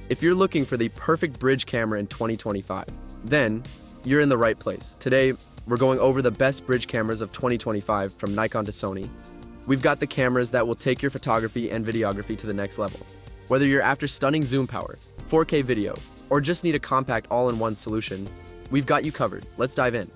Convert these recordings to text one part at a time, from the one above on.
If you're looking for the perfect bridge camera in 2025, then you're in the right place. Today, we're going over the best bridge cameras of 2025 from Nikon to Sony. We've got the cameras that will take your photography and videography to the next level. Whether you're after stunning zoom power, 4K video, or just need a compact all-in-one solution, we've got you covered. Let's dive in.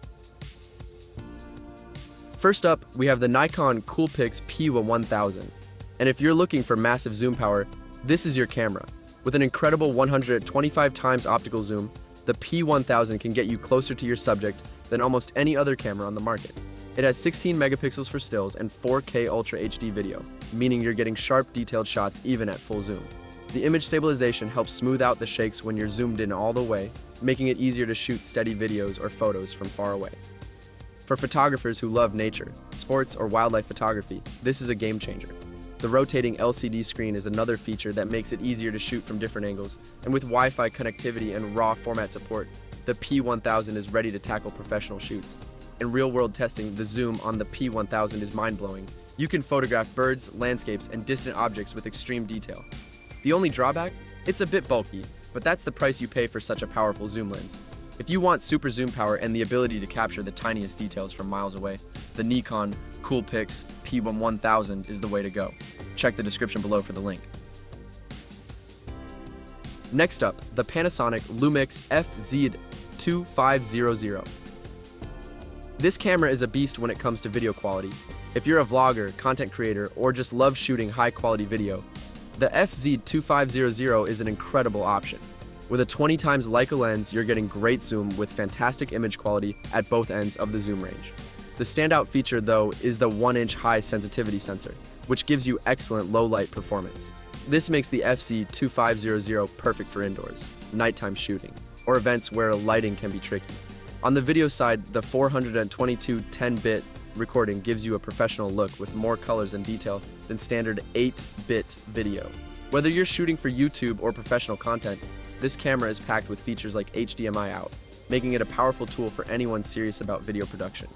First up, we have the Nikon COOLPIX P1000. And if you're looking for massive zoom power, this is your camera. With an incredible 125 times optical zoom, the P1000 can get you closer to your subject than almost any other camera on the market. It has 16 megapixels for stills and 4K Ultra HD video, meaning you're getting sharp, detailed shots even at full zoom. The image stabilization helps smooth out the shakes when you're zoomed in all the way, making it easier to shoot steady videos or photos from far away. For photographers who love nature, sports, or wildlife photography, this is a game changer. The rotating LCD screen is another feature that makes it easier to shoot from different angles, and with Wi-Fi connectivity and RAW format support, the P1000 is ready to tackle professional shoots. In real-world testing, the zoom on the P1000 is mind-blowing. You can photograph birds, landscapes, and distant objects with extreme detail. The only drawback? It's a bit bulky, but that's the price you pay for such a powerful zoom lens. If you want super zoom power and the ability to capture the tiniest details from miles away, the Nikon COOLPIX P1000 is the way to go. Check the description below for the link. Next up, the Panasonic LUMIX FZ2500. This camera is a beast when it comes to video quality. If you're a vlogger, content creator, or just love shooting high-quality video, the FZ2500 is an incredible option. With a 20 times Leica lens, you're getting great zoom with fantastic image quality at both ends of the zoom range. The standout feature, though, is the 1-inch high sensitivity sensor, which gives you excellent low-light performance. This makes the FZ2500 perfect for indoors, nighttime shooting, or events where lighting can be tricky. On the video side, the 422 10-bit recording gives you a professional look with more colors and detail than standard 8-bit video. Whether you're shooting for YouTube or professional content, this camera is packed with features like HDMI out, making it a powerful tool for anyone serious about video production.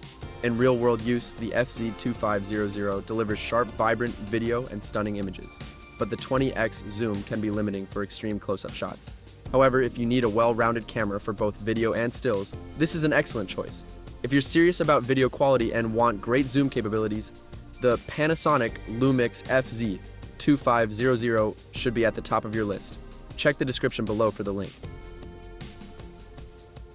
In real-world use, the FZ2500 delivers sharp, vibrant video and stunning images, but the 20x zoom can be limiting for extreme close-up shots. However, if you need a well-rounded camera for both video and stills, this is an excellent choice. If you're serious about video quality and want great zoom capabilities, the Panasonic LUMIX FZ2500 should be at the top of your list. Check the description below for the link.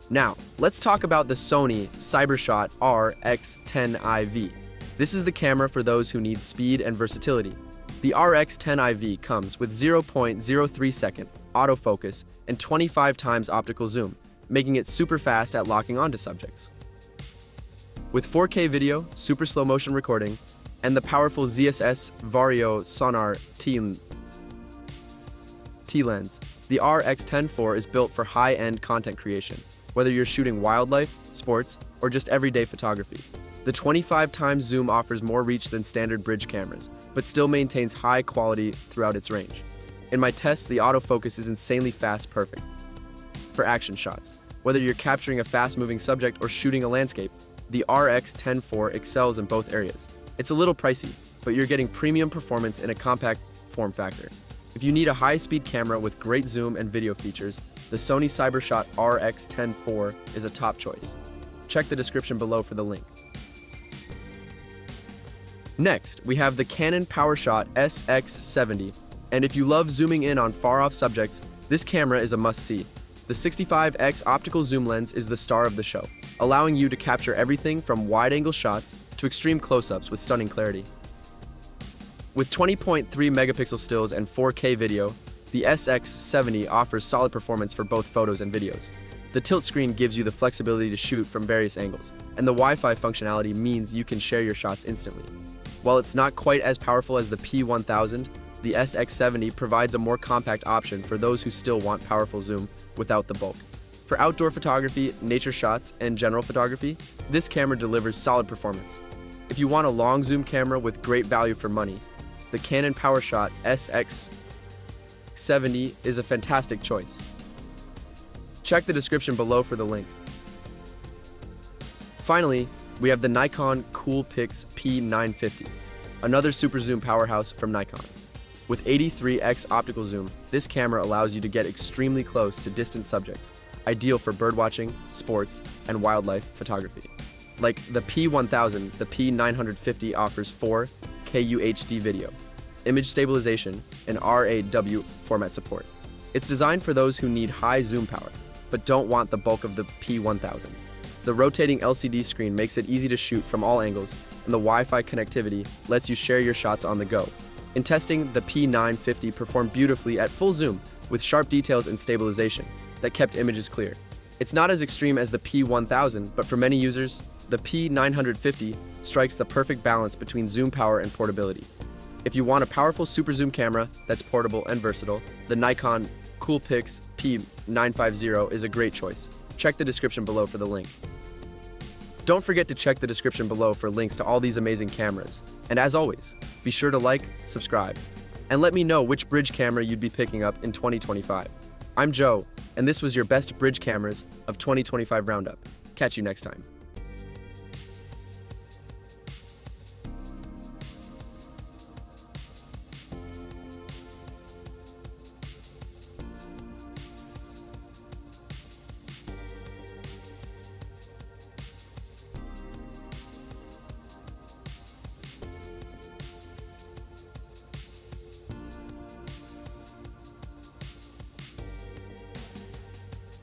Now, let's talk about the Sony Cybershot RX10IV. This is the camera for those who need speed and versatility. The RX10IV comes with 0.03 second autofocus and 25 times optical zoom, making it super fast at locking onto subjects. With 4K video, super slow motion recording, and the powerful ZSS Vario Sonar T-lens, the RX10IV is built for high-end content creation, whether you're shooting wildlife, sports, or just everyday photography. The 25 times zoom offers more reach than standard bridge cameras, but still maintains high quality throughout its range. In my tests, the autofocus is insanely fast, perfect for action shots. Whether you're capturing a fast-moving subject or shooting a landscape, the RX10IV excels in both areas. It's a little pricey, but you're getting premium performance in a compact form factor. If you need a high-speed camera with great zoom and video features, the Sony Cybershot RX10IV is a top choice. Check the description below for the link. Next, we have the Canon Powershot SX70, and if you love zooming in on far-off subjects, this camera is a must-see. The 65x optical zoom lens is the star of the show, allowing you to capture everything from wide-angle shots to extreme close-ups with stunning clarity. With 20.3 megapixel stills and 4K video, the SX70 offers solid performance for both photos and videos. The tilt screen gives you the flexibility to shoot from various angles, and the Wi-Fi functionality means you can share your shots instantly. While it's not quite as powerful as the P1000, the SX70 provides a more compact option for those who still want powerful zoom without the bulk. For outdoor photography, nature shots, and general photography, this camera delivers solid performance. If you want a long zoom camera with great value for money, the Canon Powershot SX70 is a fantastic choice. Check the description below for the link. Finally, we have the Nikon COOLPIX P950, another super zoom powerhouse from Nikon. With 83x optical zoom, this camera allows you to get extremely close to distant subjects, ideal for birdwatching, sports, and wildlife photography. Like the P1000, the P950 offers 4K UHD video, image stabilization, and RAW format support. It's designed for those who need high zoom power, but don't want the bulk of the P1000. The rotating LCD screen makes it easy to shoot from all angles, and the Wi-Fi connectivity lets you share your shots on the go. In testing, the P950 performed beautifully at full zoom with sharp details and stabilization that kept images clear. It's not as extreme as the P1000, but for many users, the P950 strikes the perfect balance between zoom power and portability. If you want a powerful super zoom camera that's portable and versatile, the Nikon COOLPIX P950 is a great choice. Check the description below for the link. Don't forget to check the description below for links to all these amazing cameras. And as always, be sure to like, subscribe, and let me know which bridge camera you'd be picking up in 2025. I'm Joe, and this was your best bridge cameras of 2025 roundup. Catch you next time.